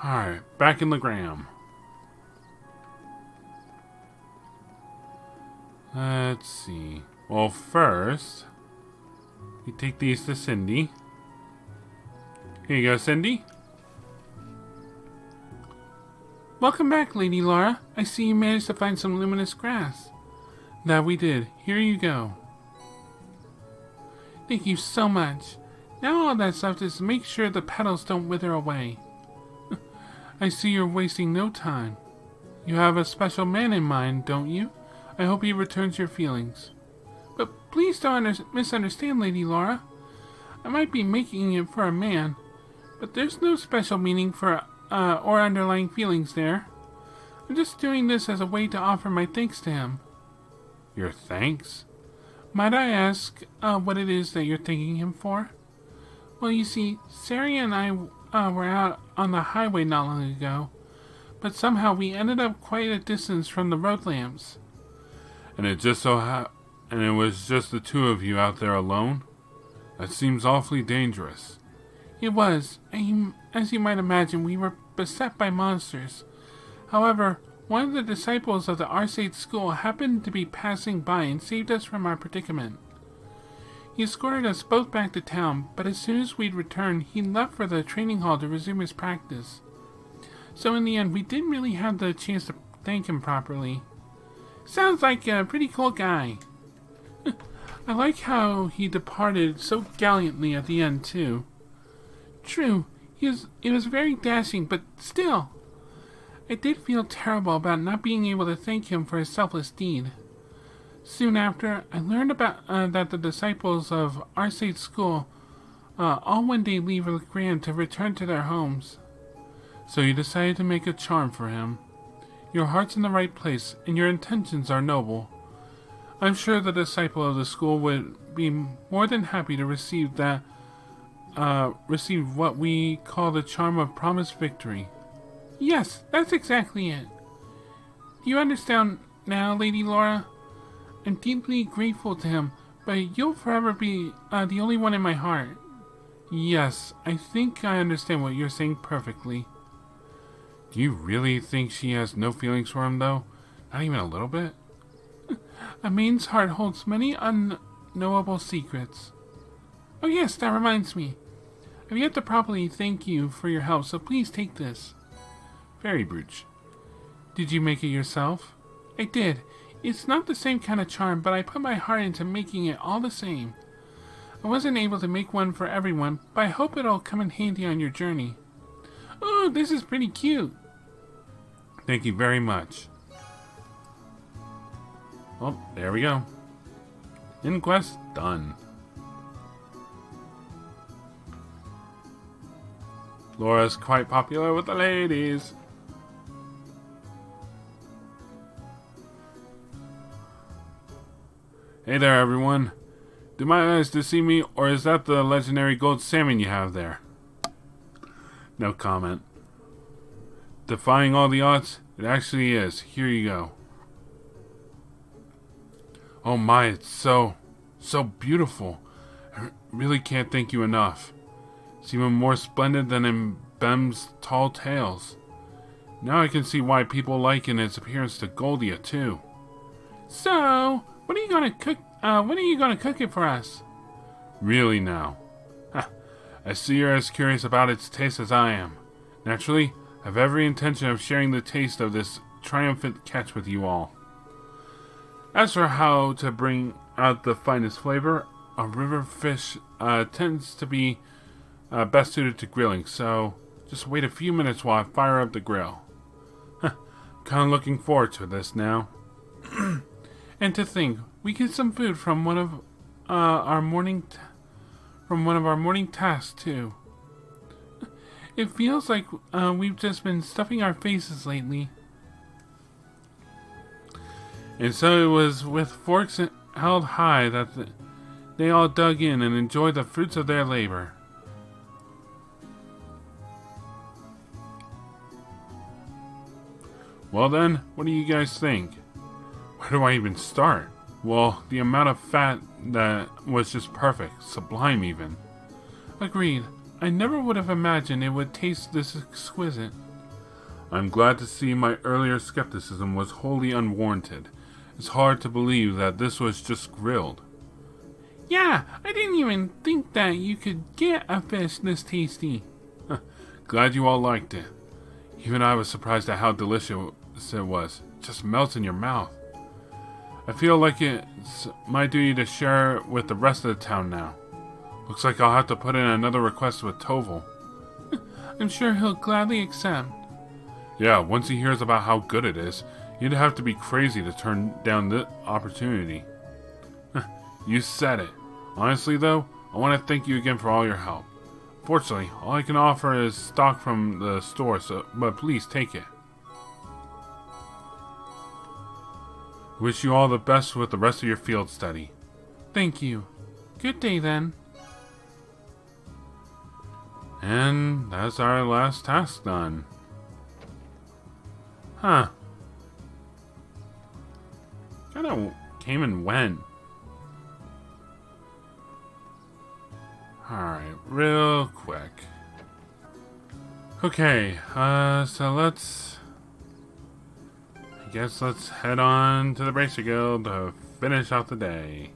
Alright, back in the gram. Let's see. Well, first, we take these to Cindy. Here you go, Cindy. Welcome back, Lady Laura. I see you managed to find some luminous grass. That we did. Here you go. Thank you so much. Now all that's left is to make sure the petals don't wither away. I see you're wasting no time. You have a special man in mind, don't you? I hope he returns your feelings. But please don't misunderstand, Lady Laura. I might be making it for a man, but there's no special meaning for or underlying feelings there. I'm just doing this as a way to offer my thanks to him. Your thanks? Might I ask what it is that you're thanking him for? Well, you see, Sari and I were out on the highway not long ago, but somehow we ended up quite a distance from the road lamps. And it was just the two of you out there alone? That seems awfully dangerous. It was. As you might imagine, we were beset by monsters. However, one of the disciples of the Arcade school happened to be passing by and saved us from our predicament. He escorted us both back to town, but as soon as we'd returned, he left for the training hall to resume his practice. So in the end, we didn't really have the chance to thank him properly. Sounds like a pretty cool guy. I like how he departed so gallantly at the end, too. True, it was very dashing, but still. I did feel terrible about not being able to thank him for his selfless deed. Soon after, I learned about that the disciples of Arcade school all one day leave Lohengrin to return to their homes. So you decided to make a charm for him. Your heart's in the right place, and your intentions are noble. I'm sure the disciple of the school would be more than happy to receive what we call the charm of promised victory. Yes, that's exactly it. Do you understand now, Lady Laura? I'm deeply grateful to him, but you'll forever be the only one in my heart. Yes, I think I understand what you're saying perfectly. Do you really think she has no feelings for him, though? Not even a little bit? A maiden's heart holds many unknowable secrets. Oh yes, that reminds me. I've yet to properly thank you for your help, so please take this. Fairy brooch. Did you make it yourself? I did. It's not the same kind of charm, but I put my heart into making it all the same. I wasn't able to make one for everyone, but I hope it'll come in handy on your journey. Oh, this is pretty cute. Thank you very much. Well, there we go. Inquest done. Laura's quite popular with the ladies. Hey there, everyone. Do my eyes deceive me, or is that the legendary gold salmon you have there? No comment. Defying all the odds, it actually is. Here you go. Oh my, it's so beautiful. I really can't thank you enough. It's even more splendid than in Bem's tall tales. Now I can see why people liken its appearance to Goldia too. So, when are you gonna cook it for us? Really now? I see you're as curious about its taste as I am. Naturally, I have every intention of sharing the taste of this triumphant catch with you all. As for how to bring out the finest flavor, a river fish tends to be best suited to grilling, so just wait a few minutes while I fire up the grill. Kinda looking forward to this now. And to think, we get some food from one of our morning tasks too. It feels like we've just been stuffing our faces lately. And so it was with forks held high that they all dug in and enjoyed the fruits of their labor. Well then, what do you guys think? Where do I even start? Well, the amount of fat that was just perfect. Sublime even. Agreed. I never would have imagined it would taste this exquisite. I'm glad to see my earlier skepticism was wholly unwarranted. It's hard to believe that this was just grilled. Yeah, I didn't even think that you could get a fish this tasty. Glad you all liked it. Even I was surprised at how delicious it was. It just melts in your mouth. I feel like it's my duty to share it with the rest of the town now. Looks like I'll have to put in another request with Tovel. I'm sure he'll gladly accept. Yeah, once he hears about how good it is, you'd have to be crazy to turn down the opportunity. You said it. Honestly, though, I want to thank you again for all your help. Fortunately, all I can offer is stock from the store, but please take it. Wish you all the best with the rest of your field study. Thank you. Good day, then. And that's our last task done. Huh. Kinda came and went. Alright, real quick. Okay, so let's head on to the Bracer Guild to finish off the day.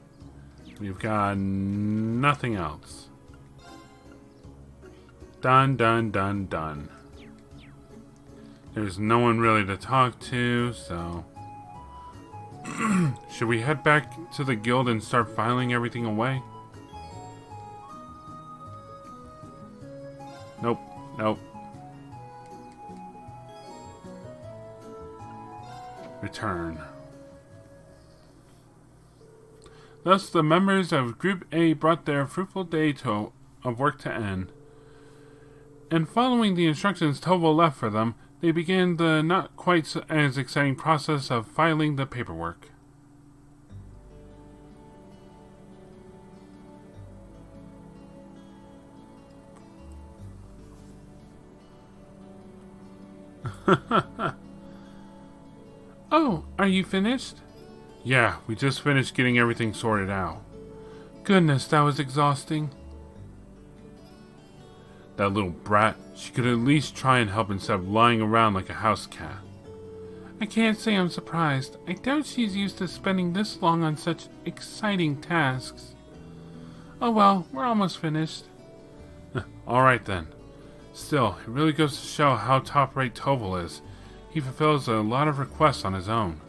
We've got nothing else. Done, done, done, done. There's no one really to talk to, so... Should we head back to the guild and start filing everything away? Nope, nope. Return. Thus, the members of Group A brought their fruitful day of work to end. And following the instructions Tovel left for them, they began the not quite as exciting process of filing the paperwork. Oh, are you finished? Yeah, we just finished getting everything sorted out. Goodness, that was exhausting. That little brat, she could at least try and help instead of lying around like a house cat. I can't say I'm surprised. I doubt she's used to spending this long on such exciting tasks. Oh well, we're almost finished. Alright then. Still, it really goes to show how top-rate Tovel is. He fulfills a lot of requests on his own,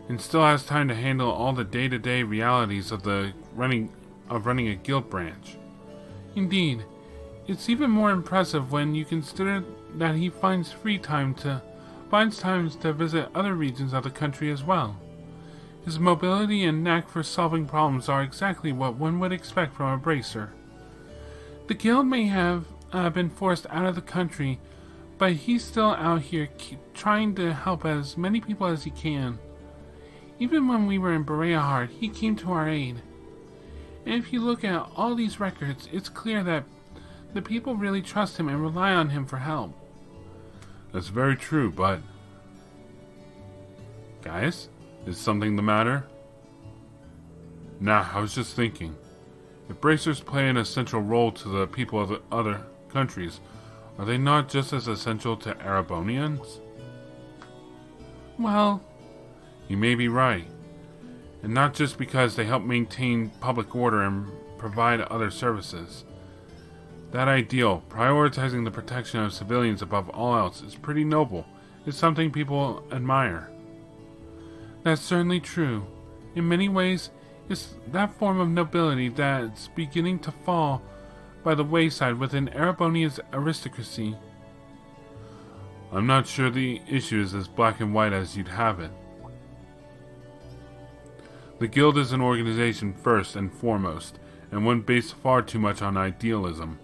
and still has time to handle all the day-to-day realities of running a guild branch. Indeed, it's even more impressive when you consider that he finds times to visit other regions of the country as well. His mobility and knack for solving problems are exactly what one would expect from a bracer. The guild may have been forced out of the country, but he's still out here trying to help as many people as he can. Even when we were in Bereahard, he came to our aid. And if you look at all these records, it's clear that the people really trust him and rely on him for help. That's very true, but... Guys, is something the matter? Nah, I was just thinking. If bracers play an essential role to the people of the other countries, are they not just as essential to Erebonians? Well, you may be right. And not just because they help maintain public order and provide other services. That ideal, prioritizing the protection of civilians above all else, is pretty noble. It's something people admire. That's certainly true. In many ways, it's that form of nobility that's beginning to fall by the wayside within Erebonia's aristocracy. I'm not sure the issue is as black and white as you'd have it. The guild is an organization first and foremost, and one based far too much on idealism,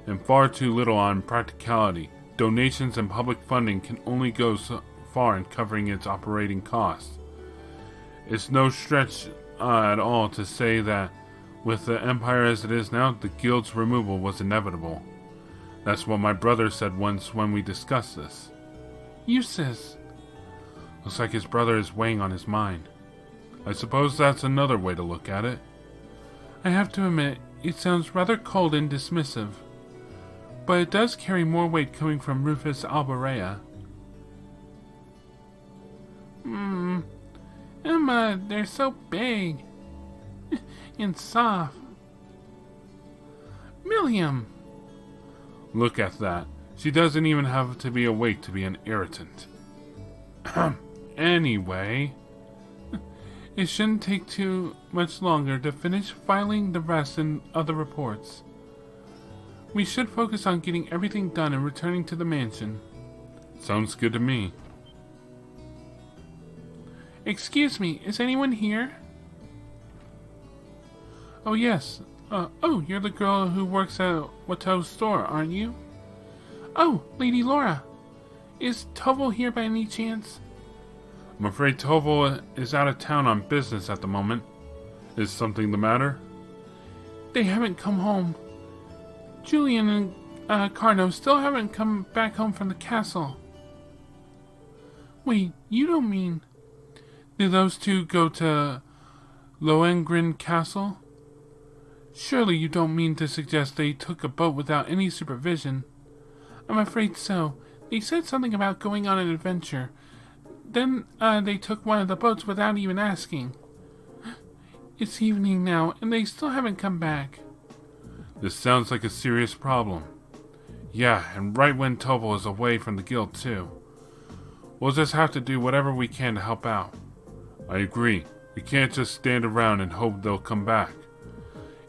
and far too little on practicality. Donations and public funding can only go so far in covering its operating costs. It's no stretch at all to say that with the Empire as it is now, the guild's removal was inevitable. That's what my brother said once when we discussed this. Eustace. Looks like his brother is weighing on his mind. I suppose that's another way to look at it. I have to admit, it sounds rather cold and dismissive, but it does carry more weight coming from Rufus Albarea. Emma, they're so big and soft. Milliam! Look at that. She doesn't even have to be awake to be an irritant. Anyway, it shouldn't take too much longer to finish filing the rest and other reports. We should focus on getting everything done and returning to the mansion. Sounds good to me. Excuse me, is anyone here? Oh yes. Oh, you're the girl who works at Watteau's store, aren't you? Oh, Lady Laura. Is Tovel here by any chance? I'm afraid Tovel is out of town on business at the moment. Is something the matter? They haven't come home. Julian and Carno still haven't come back home from the castle. Wait, you don't mean... Did those two go to Lohengrin Castle? Surely you don't mean to suggest they took a boat without any supervision. I'm afraid so. They said something about going on an adventure. Then they took one of the boats without even asking. It's evening now, and they still haven't come back. This sounds like a serious problem. Yeah, and right when Tovel is away from the guild too. We'll just have to do whatever we can to help out. I agree. We can't just stand around and hope they'll come back.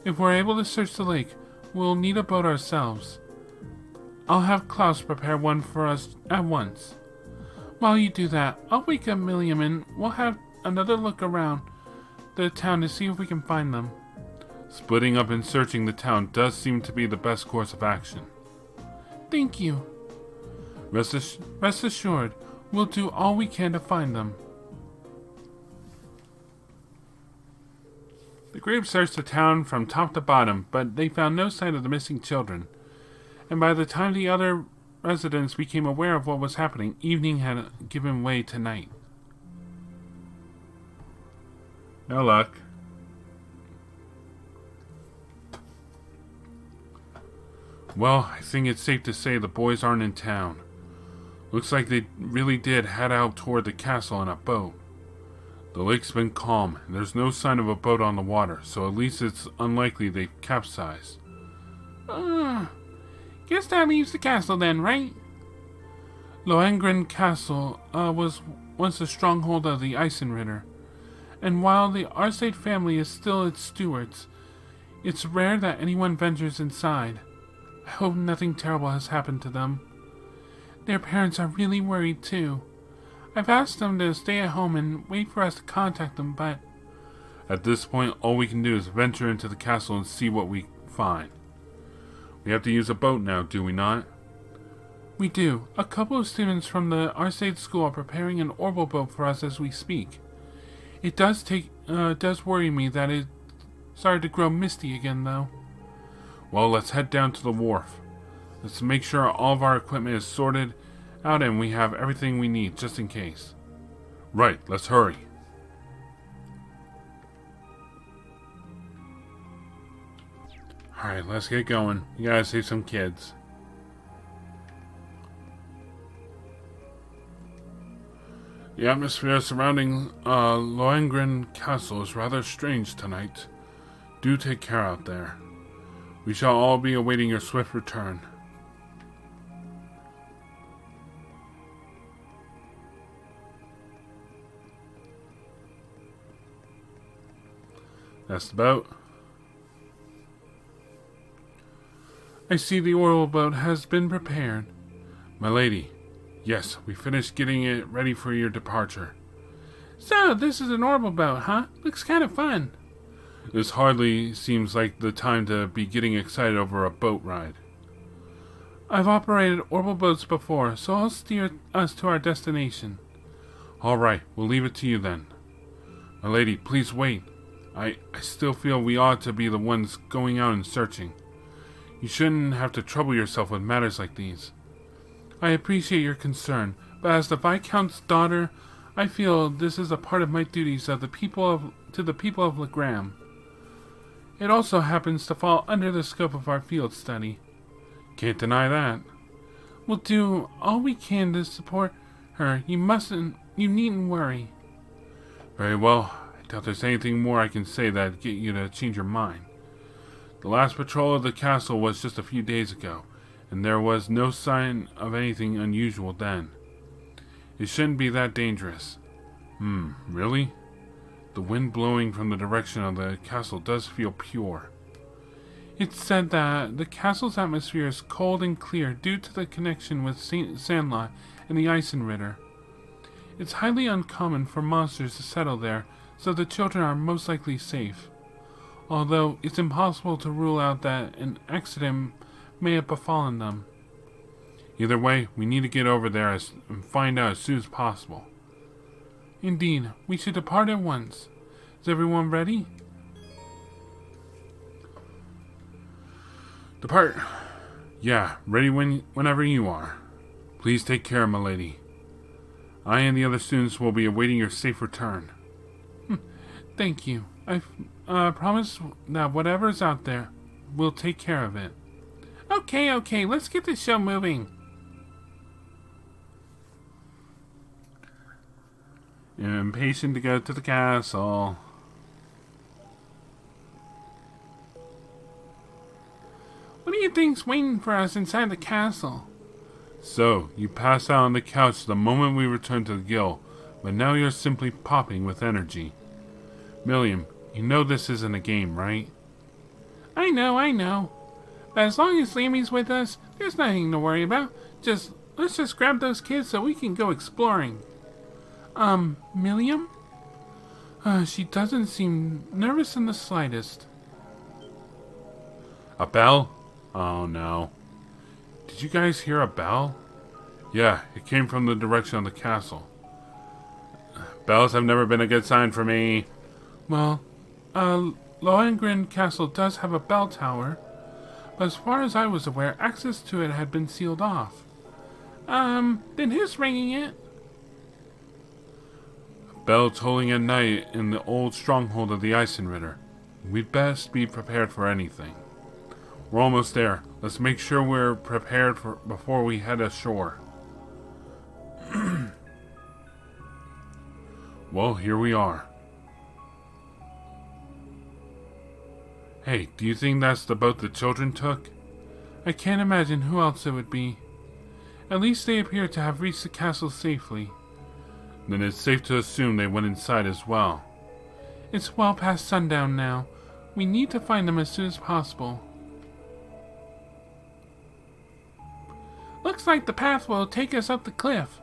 If we're able to search the lake, we'll need a boat ourselves. I'll have Klaus prepare one for us at once. While you do that, I'll wake up Milliam and we'll have another look around the town to see if we can find them. Splitting up and searching the town does seem to be the best course of action. Thank you. Rest assured, we'll do all we can to find them. The group searched the town from top to bottom, but they found no sign of the missing children. And by the time the other residents became aware of what was happening, evening had given way to night. No luck. Well, I think it's safe to say the boys aren't in town. Looks like they really did head out toward the castle in a boat. The lake's been calm, and there's no sign of a boat on the water, so at least it's unlikely they capsized. Guess that leaves the castle then, right? Lohengrin Castle was once a stronghold of the Eisenritter, and while the Arcade family is still its stewards, it's rare that anyone ventures inside. I hope nothing terrible has happened to them. Their parents are really worried too. I've asked them to stay at home and wait for us to contact them, but... At this point, all we can do is venture into the castle and see what we find. We have to use a boat now, do we not? We do. A couple of students from the Arcade school are preparing an orbital boat for us as we speak. It does worry me that it started to grow misty again, though. Well, let's head down to the wharf. Let's make sure all of our equipment is sorted out and we have everything we need, just in case. Right, let's hurry. Alright, let's get going. We gotta save some kids. The atmosphere surrounding Lohengrin Castle is rather strange tonight. Do take care out there. We shall all be awaiting your swift return. That's the boat. I see the oil boat has been prepared. My lady, yes, we finished getting it ready for your departure. So, this is an orbital boat, huh? Looks kind of fun. This hardly seems like the time to be getting excited over a boat ride. I've operated orbital boats before, so I'll steer us to our destination. All right, we'll leave it to you then. My lady, please wait. I still feel we ought to be the ones going out and searching. You shouldn't have to trouble yourself with matters like these. I appreciate your concern, but as the Viscount's daughter, I feel this is a part of my duties to the people of Legram. It also happens to fall under the scope of our field study. Can't deny that. We'll do all we can to support her. You needn't worry. Very well. I doubt there's anything more I can say that'd get you to change your mind. The last patrol of the castle was just a few days ago, and there was no sign of anything unusual then. It shouldn't be that dangerous. Really? The wind blowing from the direction of the castle does feel pure. It's said that the castle's atmosphere is cold and clear due to the connection with Sandlot and the Eisenritter. It's highly uncommon for monsters to settle there, so the children are most likely safe. Although it's impossible to rule out that an accident may have befallen them. Either way, we need to get over there and find out as soon as possible. Indeed, we should depart at once. Is everyone ready? Depart. Yeah, ready whenever you are. Please take care, milady. I and the other students will be awaiting your safe return. Thank you. I promise that whatever's out there, we'll take care of it. Okay, let's get the show moving. Impatient to go to the castle. What do you think's waiting for us inside the castle? So, you passed out on the couch the moment we returned to the guild, but now you're simply popping with energy. Milliam, you know this isn't a game, right? I know. But as long as Lammy's with us, there's nothing to worry about. Let's just grab those kids so we can go exploring. Milliam? She doesn't seem nervous in the slightest. A bell? Oh no. Did you guys hear a bell? Yeah, it came from the direction of the castle. Bells have never been a good sign for me. Well, Lohengrin Castle does have a bell tower, but as far as I was aware, access to it had been sealed off. Then who's ringing it? Bell tolling at night in the old stronghold of the Eisenritter. We'd best be prepared for anything. We're almost there. Let's make sure we're prepared before we head ashore. Well, here we are. Hey, do you think that's the boat the children took? I can't imagine who else it would be. At least they appear to have reached the castle safely. Then it's safe to assume they went inside as well. It's well past sundown now. We need to find them as soon as possible. Looks like the path will take us up the cliff.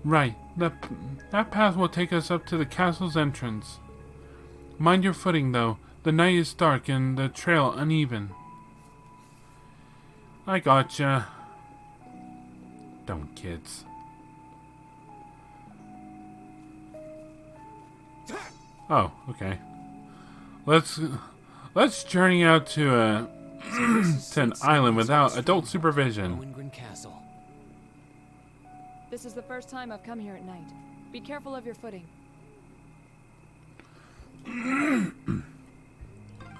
Right, that path will take us up to the castle's entrance. Mind your footing, though. The night is dark and the trail uneven. I gotcha. Don't, kids. Oh, okay. Let's journey out to an island without adult supervision. Lohengrin Castle. This is the first time I've come here at night. Be careful of your footing.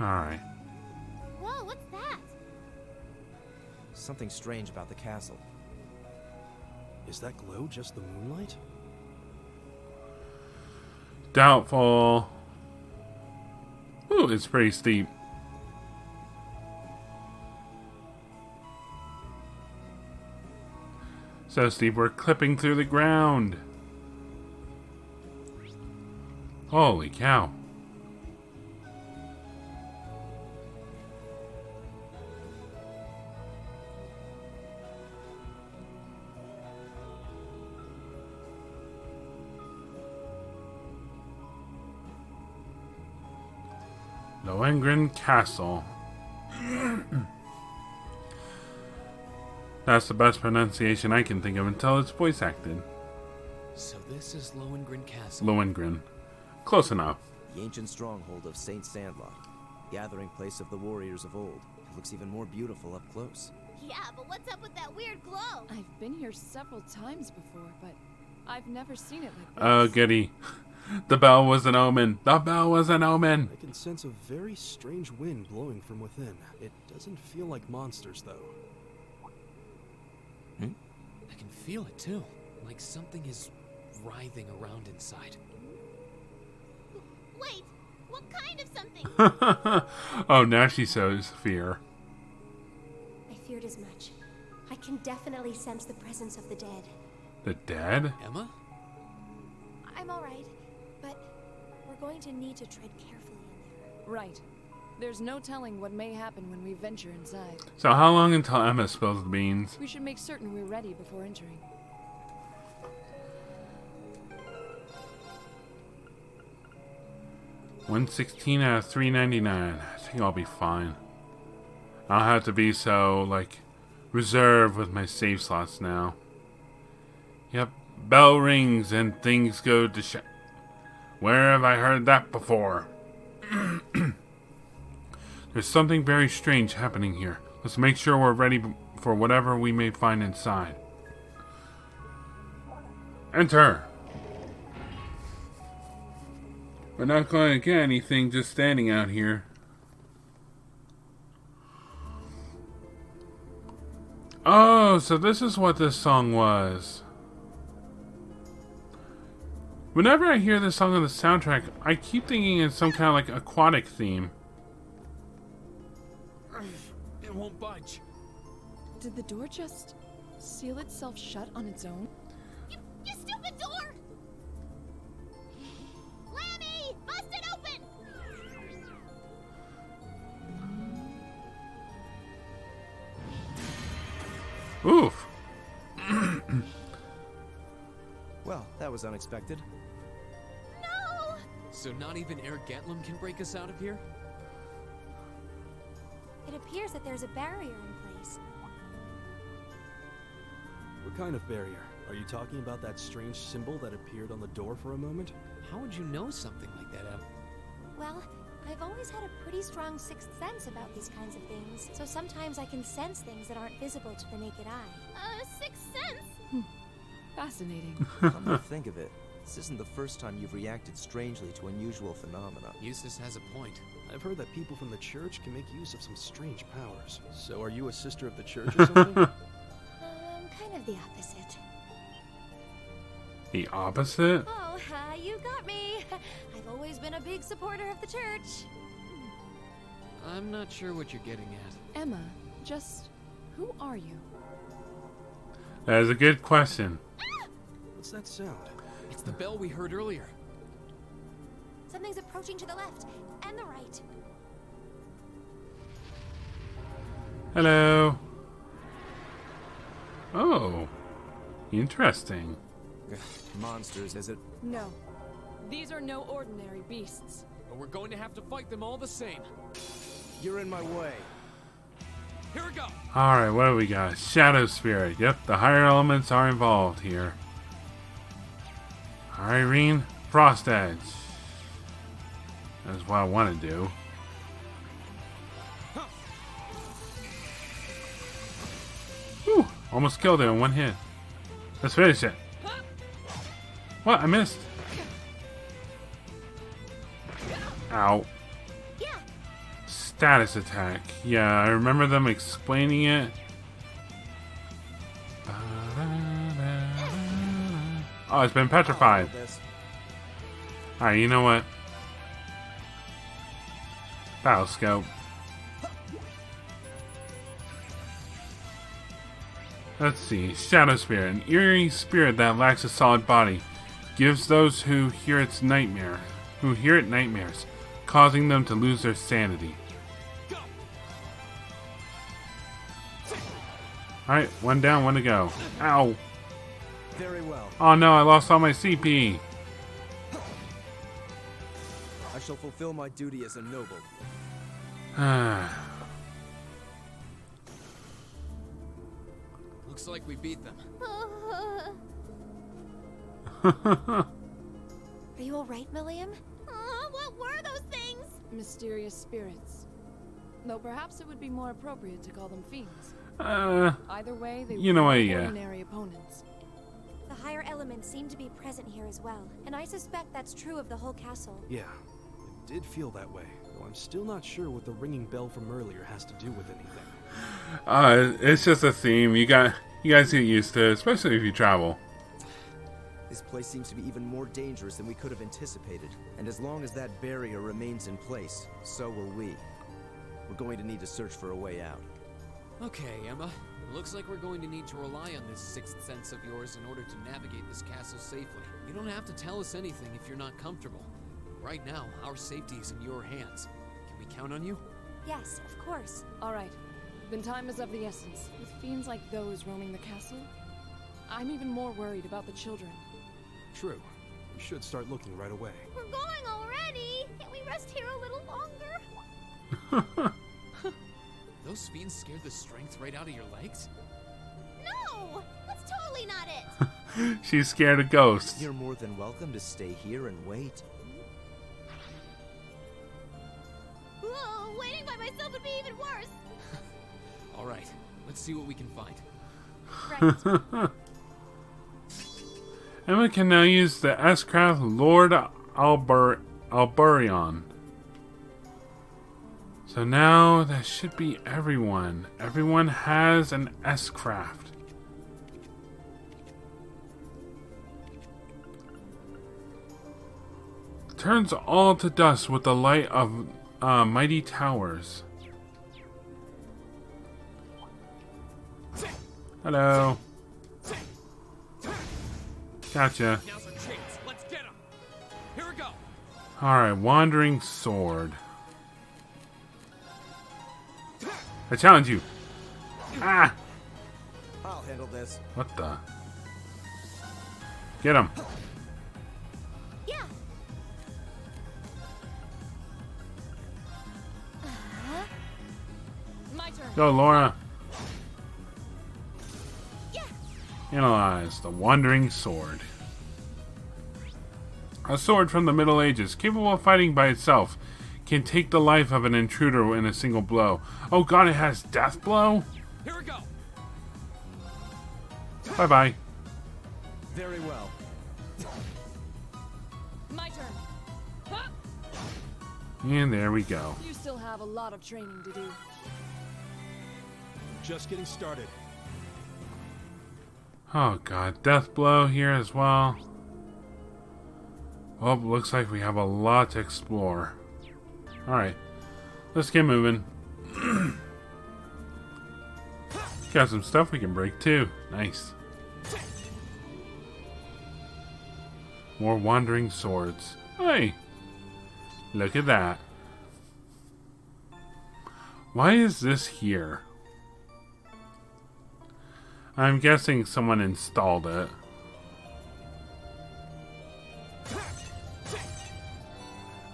Alright. Whoa, what's that? Something strange about the castle. Is that glow just the moonlight? Doubtful. Ooh, it's pretty steep. So steep we're clipping through the ground. Holy cow. Lohengrin Castle. That's the best pronunciation I can think of until it's voice acted. So this is Lohengrin Castle. Lohengrin. Close enough. The ancient stronghold of Saint Sandlot, gathering place of the warriors of old. It looks even more beautiful up close. Yeah, but what's up with that weird glow? I've been here several times before, but I've never seen it like this. Oh, goody. The bell was an omen. The bell was an omen. I can sense a very strange wind blowing from within. It doesn't feel like monsters, though. I can feel it too. Like something is writhing around inside. Wait, what kind of something? Oh, now she shows fear. I feared as much. I can definitely sense the presence of the dead. The dead? Emma? I'm alright, but we're going to need to tread carefully in there. Right. There's no telling what may happen when we venture inside. So how long until Emma spills the beans? We should make certain we're ready before entering. $116 out of $3.99. I think I'll be fine. I don't have to be so, like, reserved with my save slots now. Yep. Bell rings and things go to shit. Where have I heard that before? There's something very strange happening here. Let's make sure we're ready for whatever we may find inside. Enter! We're not going to get anything just standing out here. Oh, so this is what this song was. Whenever I hear this song on the soundtrack, I keep thinking it's some kind of like aquatic theme. It won't budge. Did the door just seal itself shut on its own? You stupid door! Lammy! Bust it open! Oof. Well, that was unexpected. No! So not even Air Gatlum can break us out of here? It appears that there's a barrier in place. What kind of barrier? Are you talking about that strange symbol that appeared on the door for a moment? How would you know something like that, Em? Well, I've always had a pretty strong sixth sense about these kinds of things, so sometimes I can sense things that aren't visible to the naked eye. Sixth sense? Fascinating. Come to think of it, this isn't the first time you've reacted strangely to unusual phenomena. Eustace has a point. I've heard that people from the church can make use of some strange powers. So are you a sister of the church or something? Kind of the opposite. The opposite? Oh, you got me. I've always been a big supporter of the church. I'm not sure what you're getting at. Emma, just who are you? That is a good question. What's that sound? It's the bell we heard earlier. Something's approaching to the left and the right. Hello. Oh. Interesting. Monsters, is it? No. These are no ordinary beasts. But we're going to have to fight them all the same. You're in my way. Here we go! Alright, what do we got? Shadow Spirit. Yep, the higher elements are involved here. Irene, Frost Edge. That's what I want to do. Whew, almost killed it in one hit. Let's finish it. What? I missed. Ow. Yeah. Status attack. Yeah, I remember them explaining it. Oh, it's been petrified. Alright, you know what? Battle scope. Let's see. Shadow Spirit. An eerie spirit that lacks a solid body. Gives those who hear it nightmares, causing them to lose their sanity. Alright, one down, one to go. Ow. Very well. Oh no, I lost all my CP. I shall fulfill my duty as a noble. Looks like we beat them. Are you alright, Milliam? What were those things? Mysterious spirits. Though perhaps it would be more appropriate to call them fiends. Either way, they You know were what, yeah. ordinary opponents. The higher elements elements seem to be present here as well, and I suspect that's true of the whole castle. Yeah, it did feel that way, though I'm still not sure what the ringing bell from earlier has to do with anything. It's just a theme. You guys get used to it, especially if you travel. This place seems to be even more dangerous than we could have anticipated. And as long as that barrier remains in place, so will we. We're going to need to search for a way out. Okay, Emma. Looks like we're going to need to rely on this sixth sense of yours in order to navigate this castle safely. You don't have to tell us anything if you're not comfortable. Right now, our safety is in your hands. Can we count on you? Yes, of course. All right. Then time is of the essence. With fiends like those roaming the castle, I'm even more worried about the children. True. We should start looking right away. We're going already. Can't we rest here a little longer? Those fiends scared the strength right out of your legs? No! That's totally not it! She's scared of ghosts. You're more than welcome to stay here and wait. Whoa, waiting by myself would be even worse! Alright, let's see what we can find. Right. Emma can now use the S-Craft Lord Alburion. So now that should be everyone. Everyone has an S-Craft. Turns all to dust with the light of mighty towers. Hello. Gotcha. Now's our chance. Let's get him. Here we go. Alright, Wandering Sword. I challenge you. Ah! I'll handle this. What the? Get him. Yeah. My turn. Go, Laura. Yeah. Analyze the Wandering Sword. A sword from the Middle Ages, capable of fighting by itself, can take the life of an intruder in a single blow. Oh god, it has death blow? Here we go. Bye-bye. Very well. My turn. Huh? And there we go. You still have a lot of training to do. Just getting started. Oh god, death blow here as well. Oh, looks like we have a lot to explore. Alright, let's get moving. Got some stuff we can break too. Nice. More wandering swords. Hey! Look at that. Why is this here? I'm guessing someone installed it.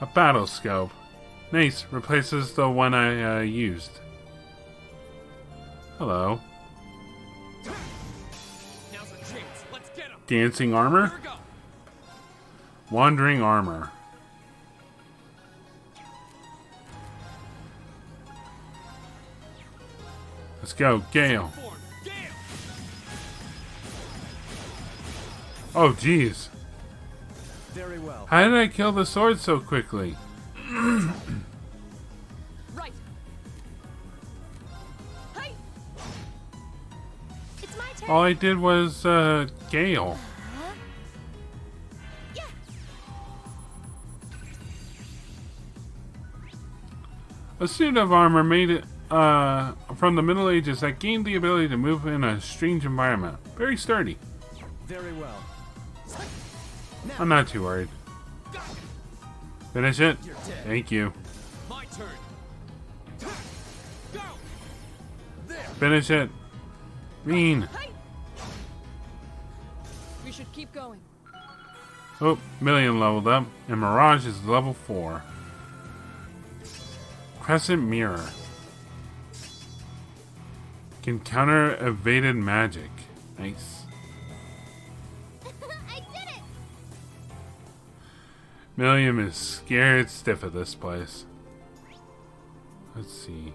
A battle scope. Nice, replaces the one I used. Hello. Now's our chance. Let's get him. Dancing armor? Here we go. Wandering armor. Let's go, Gale. Form. Gale. Oh, jeez. Very well. How did I kill the sword so quickly? Right. Hey. It's my turn. All I did was, Gale. Yeah. A suit of armor made it, from the Middle Ages that gained the ability to move in a strange environment. Very sturdy. Very well. I'm not too worried. Finish it. You're dead. Thank you. My turn. Go. There. Finish it. Mean. Hey. We should keep going. Oh, Million leveled up, and Mirage is level 4. Crescent Mirror. Can counter evaded magic. Nice. I did it! Milliam is scared stiff of this place. Let's see.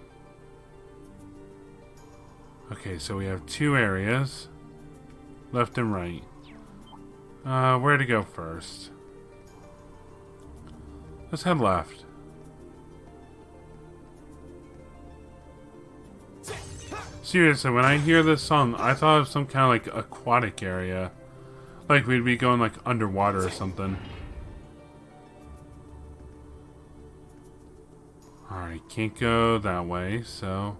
Okay, so we have 2 areas. Left and right. Where to go first? Let's head left. Seriously, when I hear this song, I thought of some kind of like aquatic area. Like we'd be going like underwater or something. Alright, can't go that way, so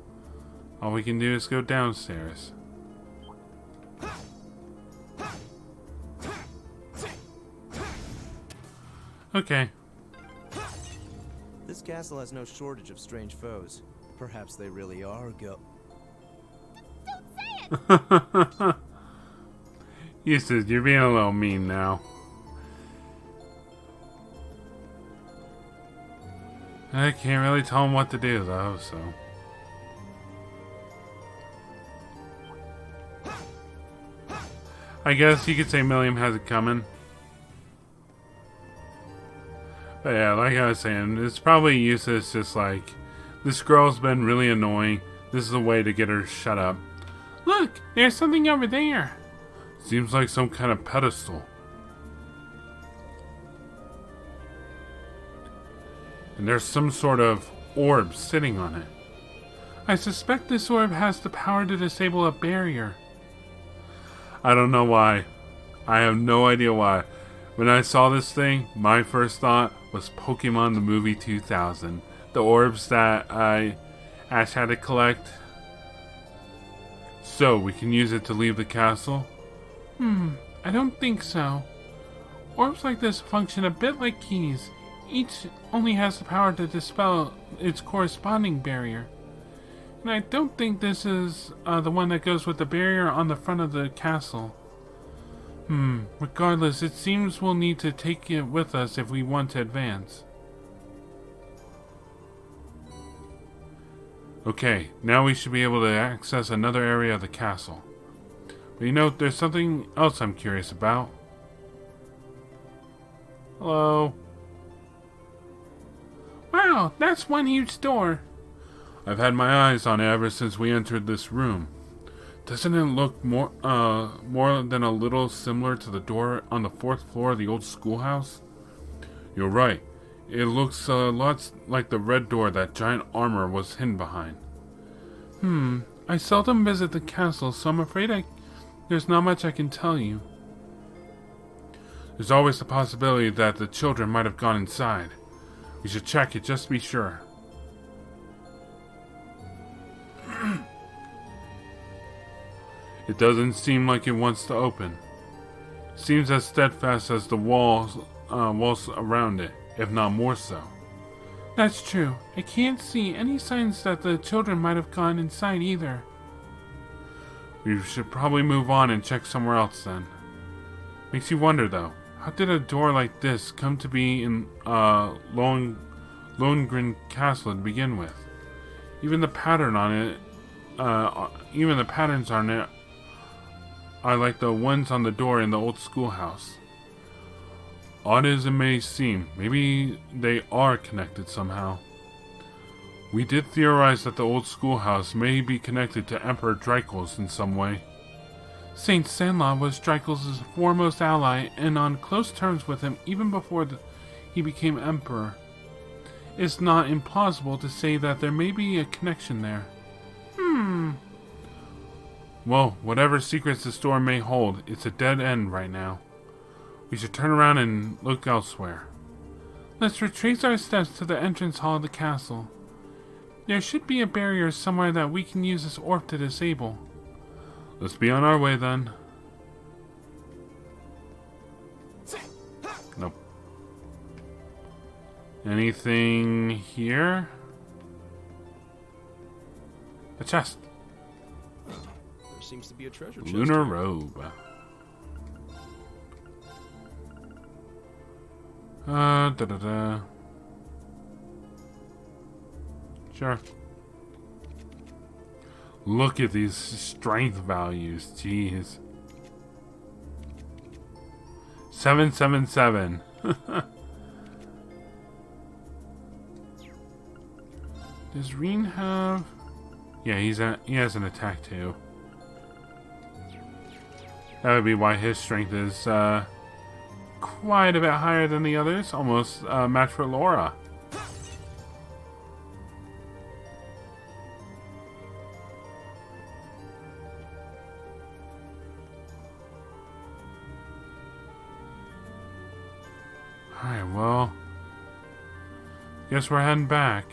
all we can do is go downstairs. Okay. This castle has no shortage of strange foes. Perhaps they really are Eustace, you're being a little mean now. I can't really tell him what to do though, so. I guess you could say Milliam has it coming. But yeah, like I was saying, it's probably useless, just like, this girl's been really annoying. This is a way to get her shut up. Look, there's something over there. Seems like some kind of pedestal. And there's some sort of orb sitting on it. I suspect this orb has the power to disable a barrier. I don't know why. I have no idea why. When I saw this thing, my first thought was Pokemon the movie 2000. The orbs that Ash had to collect. So, we can use it to leave the castle? I don't think so. Orbs like this function a bit like keys. Each only has the power to dispel its corresponding barrier. And I don't think this is the one that goes with the barrier on the front of the castle. Regardless, it seems we'll need to take it with us if we want to advance. Okay, now we should be able to access another area of the castle. But you know, there's something else I'm curious about. Hello? Wow, that's one huge door. I've had my eyes on it ever since we entered this room. Doesn't it look more than a little similar to the door on the 4th floor of the old schoolhouse? You're right. It looks a lot like the red door that giant armor was hidden behind. I seldom visit the castle, so I'm afraid there's not much I can tell you. There's always the possibility that the children might have gone inside. We should check it just to be sure. It doesn't seem like it wants to open. Seems as steadfast as the walls around it, if not more so. That's true. I can't see any signs that the children might have gone inside either. We should probably move on and check somewhere else then. Makes you wonder though, how did a door like this come to be in Lohengrin Castle to begin with? Even the pattern on it, even the patterns on it are like the ones on the door in the old schoolhouse. Odd as it may seem, maybe they are connected somehow. We did theorize that the old schoolhouse may be connected to Emperor Dreichels in some way. Saint Sandlaw was Dreichels' foremost ally and on close terms with him even before he became emperor. It's not implausible to say that there may be a connection there. Well, whatever secrets the store may hold, it's a dead end right now. We should turn around and look elsewhere. Let's retrace our steps to the entrance hall of the castle. There should be a barrier somewhere that we can use this orb to disable. Let's be on our way then. Nope. Anything here? A chest. There seems to be a treasure chest. Lunar here. robe. Sure. Look at these strength values. Jeez. 777. Does Reen have... Yeah, he has an attack too. That would be why his strength is quite a bit higher than the others. Almost a match for Laura. Alright, well, guess we're heading back.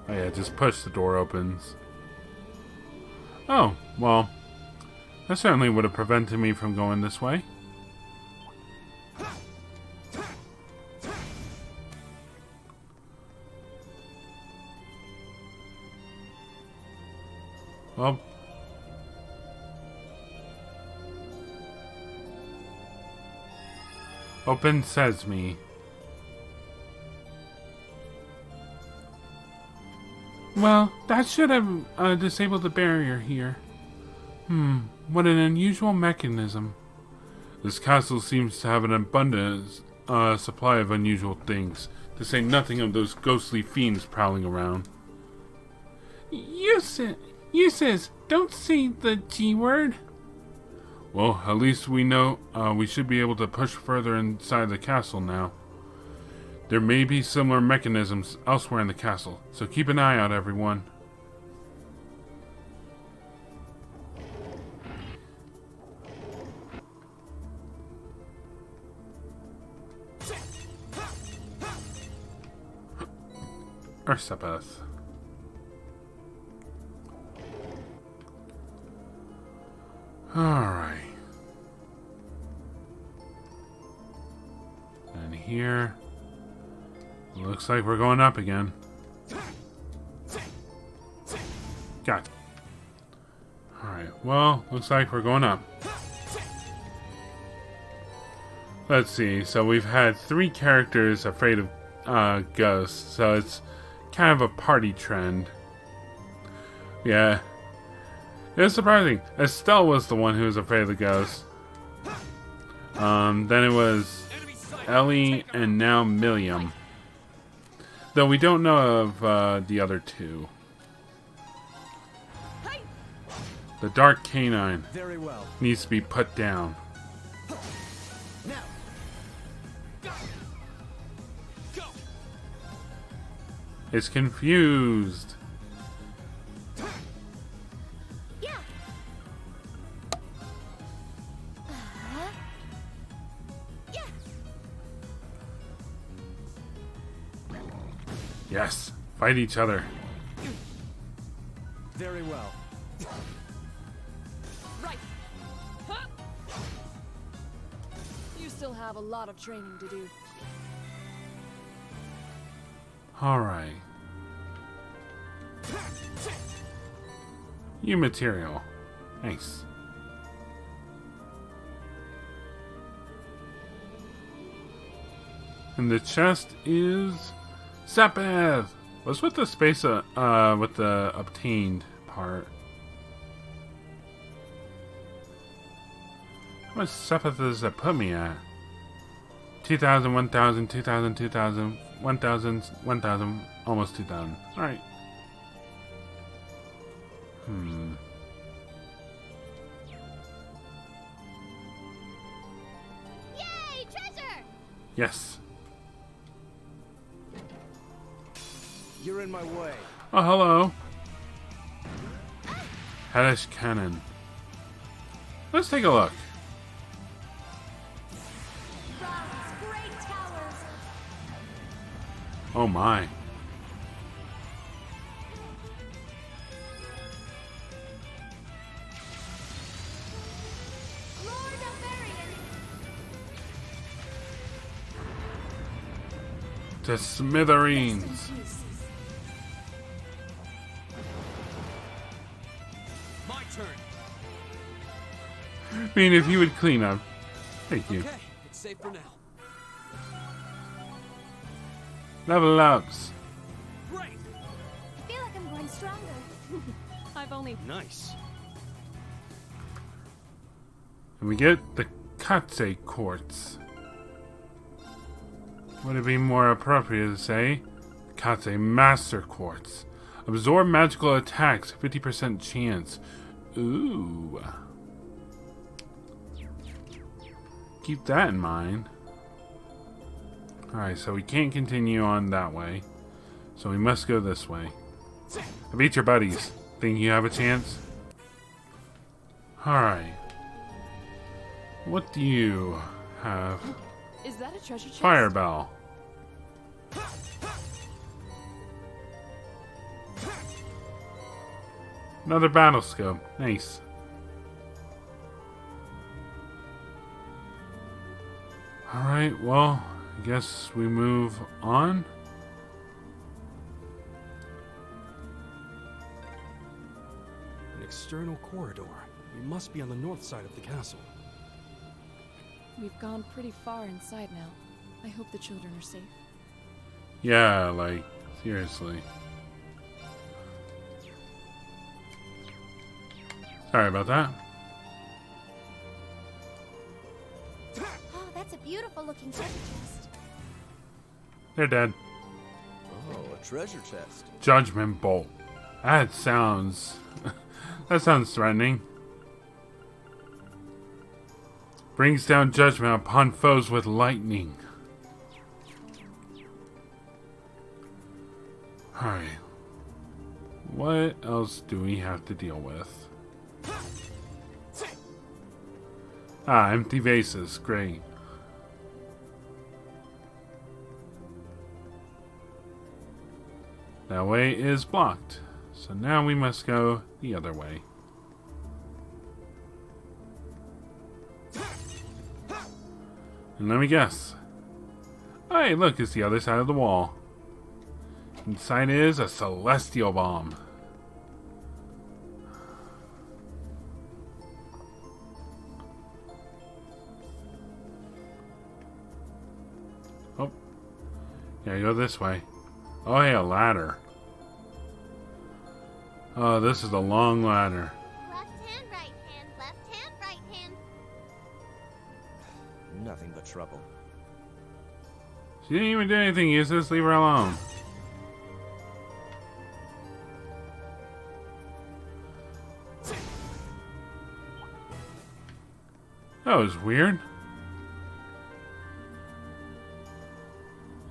Oh yeah, just push, the door opens. Oh, well, that certainly would have prevented me from going this way. Well, open sesame. Well, that should have disabled the barrier here. What an unusual mechanism. This castle seems to have an abundant supply of unusual things, to say nothing of those ghostly fiends prowling around. Uses, don't say the G word. Well, at least we know we should be able to push further inside the castle now. There may be similar mechanisms elsewhere in the castle, so keep an eye out, everyone. Ursapeth. Alright. And here, looks like we're going up again. Got it. Alright, well, looks like we're going up. Let's see, so we've had 3 characters afraid of ghosts, so it's kind of a party trend. Yeah. It was surprising. Estelle was the one who was afraid of the ghosts. Then it was Ellie and now Milliam. Though we don't know of the other 2. The dark canine Very well. needs to be put down. Now. Go. It's confused. Yeah. Yeah. Yes, fight each other. Very well. Right. Huh. You still have a lot of training to do. Alright. New material. Nice. And the chest is Sepeth. What's with the space with the obtained part? How much Sepeth does that put me at? 2,000, 1,000, 2,000, 2,000, 1,000, 1,000, almost 2,000. Alright. Yay, treasure! Yes. You're in my way. Oh, hello. Hellish Cannon. Let's take a look. Rise, great towers. Oh my. Lord of Varian. To smithereens. My turn. I mean, if you would clean up. Thank you. Okay, it's safe for now. Level ups. Great. I feel like I'm growing stronger. I've only Nice. And we get the Katse Quartz. Would it be more appropriate to say Katse Master Quartz? Absorb magical attacks, 50% chance. Ooh. keep that in mind. Alright, so we can't continue on that way. So we must go this way. I beat your buddies. Think you have a chance? Alright. What do you have? Is that a treasure chest? Fire bell. Another battle scope. Nice. Alright, well, I guess we move on. An external corridor. We must be on the north side of the castle. We've gone pretty far inside now. I hope the children are safe. Yeah, like, seriously. Sorry about that. Oh, that's a beautiful looking treasure chest. They're dead. Oh, a treasure chest. Judgment bolt. That sounds... that sounds threatening. Brings down judgment upon foes with lightning. Alright. What else do we have to deal with? Ah, empty vases. Great. That way is blocked. So now we must go the other way. And let me guess. Hey, look, it's the other side of the wall. Inside is a celestial bomb. Oh. Yeah, go this way. Oh, hey, a ladder. Oh, this is a long ladder. Left hand, right hand, left hand, right hand. Nothing but trouble. She didn't even do anything useless. Leave her alone. That was weird.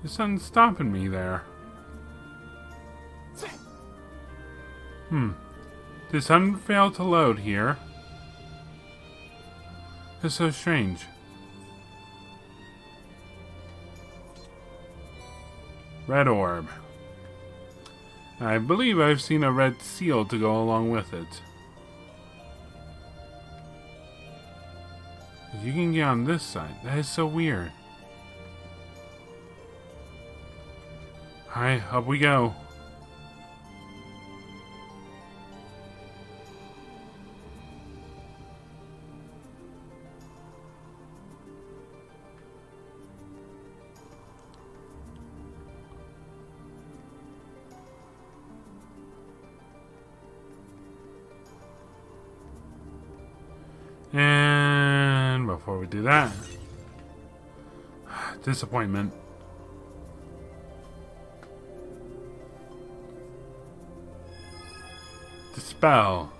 There's something stopping me there. Did something fail to load here? It's so strange. Red orb. I believe I've seen a red seal to go along with it. You can get on this side. That is so weird. Alright, up we go. And before we do that, disappointment. Dispel.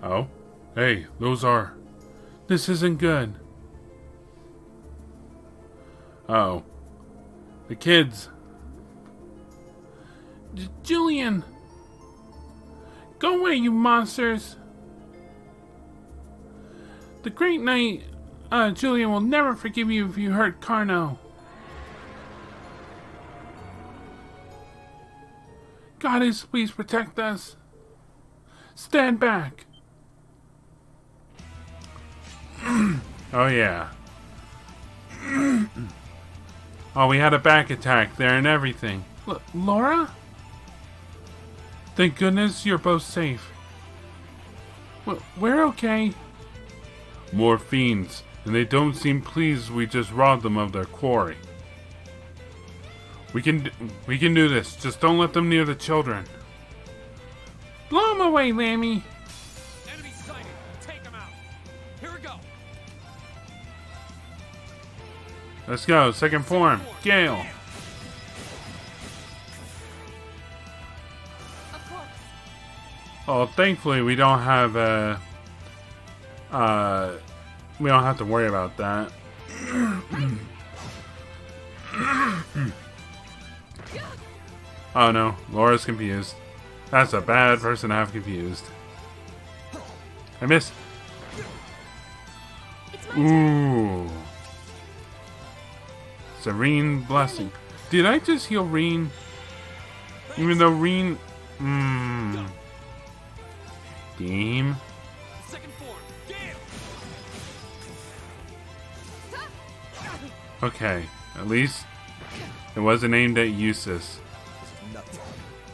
Oh? Hey, those are... This isn't good. Uh-oh. The kids. Julian! Go away, you monsters! The Great Knight, Julian will never forgive you if you hurt Carno. Goddess, please protect us. Stand back. Oh, yeah. Oh, we had a back attack there and everything. Laura? Thank goodness you're both safe. We're okay. More fiends, and they don't seem pleased we just robbed them of their quarry. We can do this. Just don't let them near the children. Blow them away, Lammy. Enemy sighted. Take them out. Here we go. Let's go. Second form. Gale. Well, thankfully we don't have we don't have to worry about that. Oh no, Laura's confused. That's a bad person to have confused. I missed. Ooh. Serene blessing. Did I just heal Reen? Even though Reen... Game? Okay, at least it wasn't aimed at Eustace.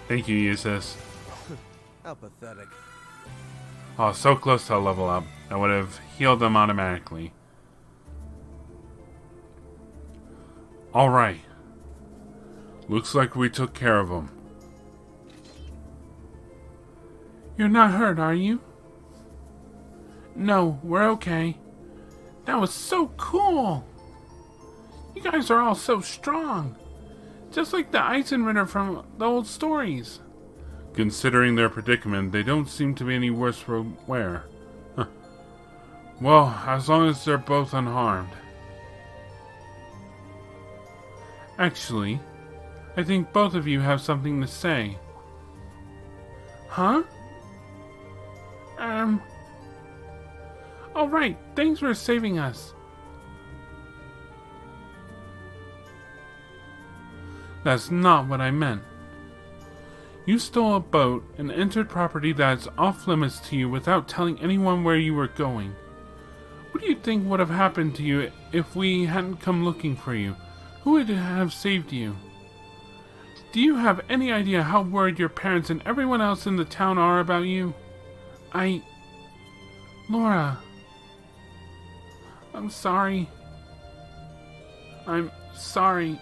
Thank you, Eustace. How pathetic. Oh, so close to a level up. I would have healed them automatically. Alright. Looks like we took care of them. You're not hurt, are you? No, we're okay. That was so cool! You guys are all so strong. Just like the Eisenritter from the old stories. Considering their predicament, they don't seem to be any worse for wear. Huh. Well, as long as they're both unharmed. Actually, I think both of you have something to say. Huh? Alright, thanks for saving us. That's not what I meant. You stole a boat and entered property that's off limits to you without telling anyone where you were going. What do you think would have happened to you if we hadn't come looking for you? Who would have saved you? Do you have any idea how worried your parents and everyone else in the town are about you? Laura. I'm sorry. I'm sorry.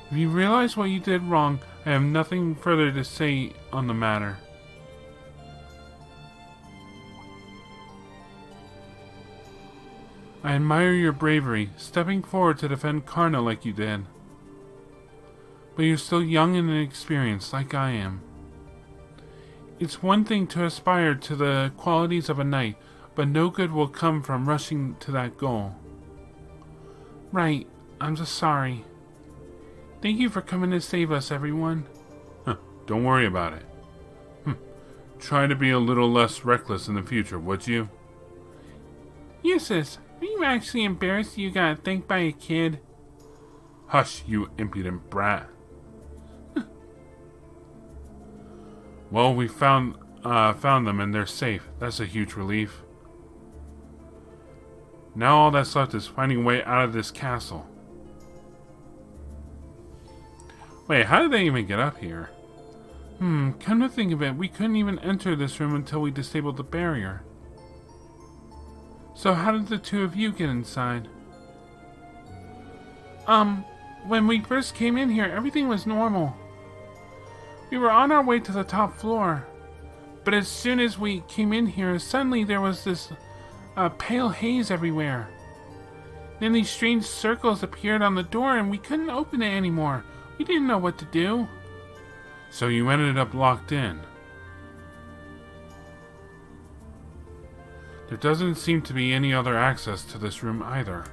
If you realize what you did wrong, I have nothing further to say on the matter. I admire your bravery, stepping forward to defend Karna like you did. But you're still young and inexperienced, like I am. It's one thing to aspire to the qualities of a knight, but no good will come from rushing to that goal. Right, I'm just sorry. Thank you for coming to save us, everyone. Don't worry about it. Try to be a little less reckless in the future, would you? Eustace, are you actually embarrassed you got thanked by a kid? Hush, you impudent brat. Well, we found them and they're safe. That's a huge relief. Now all that's left is finding a way out of this castle. Wait, how did they even get up here? Come to think of it, we couldn't even enter this room until we disabled the barrier. So how did the two of you get inside? When we first came in here, everything was normal. We were on our way to the top floor. But as soon as we came in here, suddenly there was this pale haze everywhere. Then these strange circles appeared on the door and we couldn't open it anymore. We didn't know what to do. So you ended up locked in. There doesn't seem to be any other access to this room either.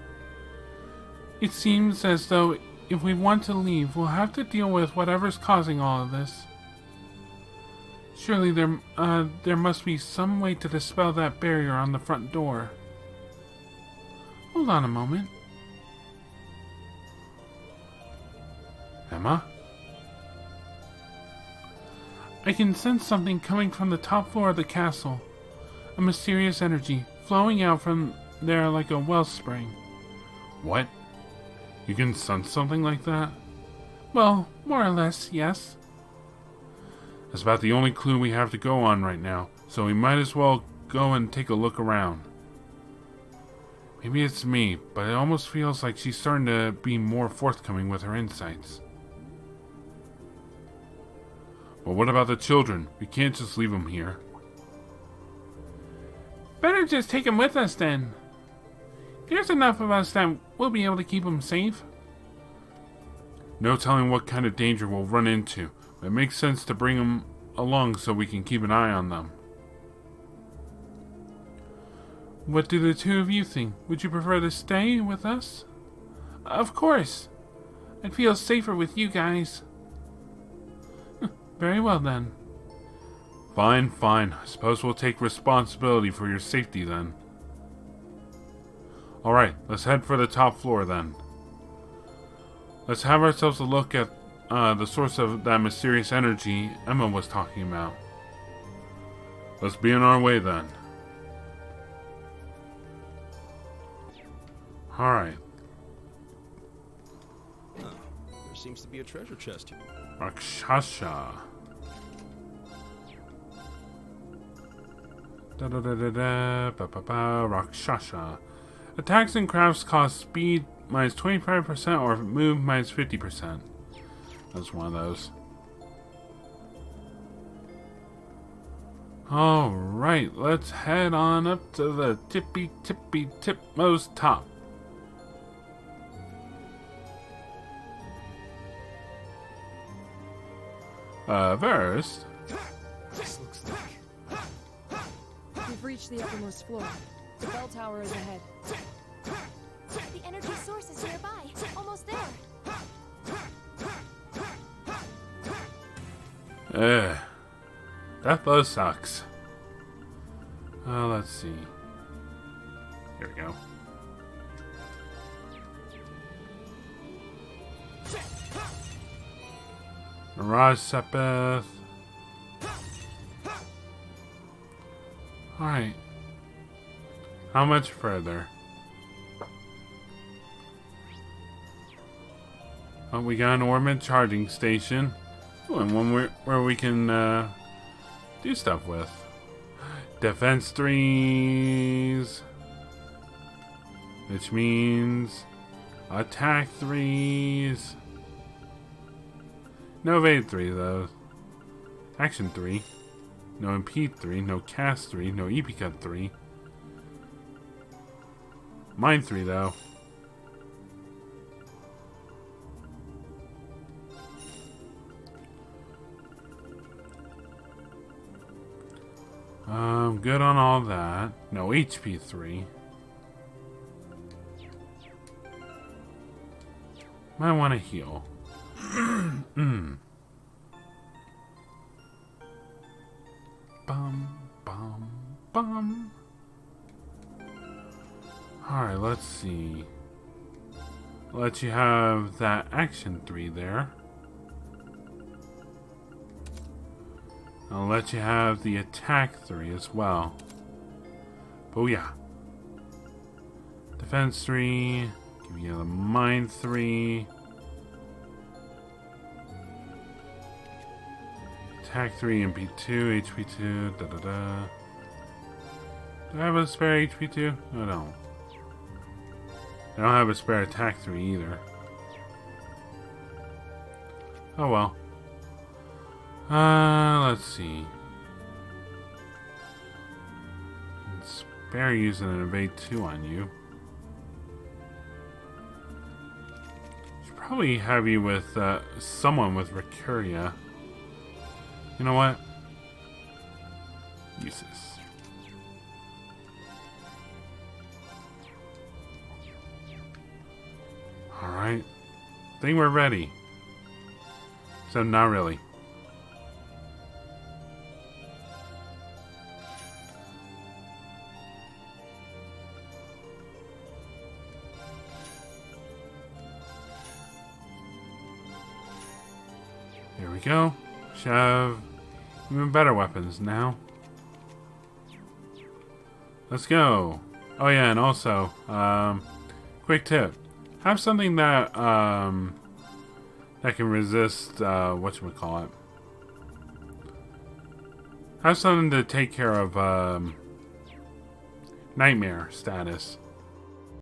It seems as though if we want to leave, we'll have to deal with whatever's causing all of this. Surely there must be some way to dispel that barrier on the front door. Hold on a moment. Emma? I can sense something coming from the top floor of the castle. A mysterious energy flowing out from there like a wellspring. What? You can sense something like that? Well, more or less, yes. That's about the only clue we have to go on right now, so we might as well go and take a look around. Maybe it's me, but it almost feels like she's starting to be more forthcoming with her insights. Well, what about the children? We can't just leave them here. Better just take them with us then. There's enough of us that we'll be able to keep them safe. No telling what kind of danger we'll run into, but it makes sense to bring them along so we can keep an eye on them. What do the two of you think? Would you prefer to stay with us? Of course. I'd feel safer with you guys. Very well then. Fine, fine. I suppose we'll take responsibility for your safety then. Alright, let's head for the top floor then. Let's have ourselves a look at the source of that mysterious energy Emma was talking about. Let's be on our way then. Alright. There seems to be a treasure chest here. Rakshasa. Rakshasa. Attacks and crafts cost speed minus 25% or move minus 50%. That's one of those. Alright, let's head on up to the tippy tipmost top. First. This looks like... We've reached the uppermost floor. The bell tower is ahead. The energy source is nearby. Almost there. That buzz sucks. Let's see. Here we go. Mirage Sepeth. Alright. How much further? Oh, we got an orbit charging station. Ooh, and one where we can do stuff with. Defense 3s. Which means attack 3s. No evade 3 though. Action 3. No impede 3. No cast 3. No EP cut 3. Mind 3 though. Good on all that. No HP 3. Might want to heal. Bum, bum, bum. Alright, let's see. Let you have that action 3 there. I'll let you have the attack 3 as well. Booyah. Defense 3. Give you the mind 3. Attack 3, MP2, HP2, da da da. Do I have a spare HP2? No, I don't. I don't have a spare attack 3 either. Oh well. Let's see. Spare using an evade 2 on you. Should probably have you with someone with Recuria. You know what? Useless. Alright. Think we're ready. So not really. Here we go. Should have even better weapons now. Let's go. Oh yeah, and also, quick tip: have something that that can resist whatchamacallit. Have something to take care of nightmare status.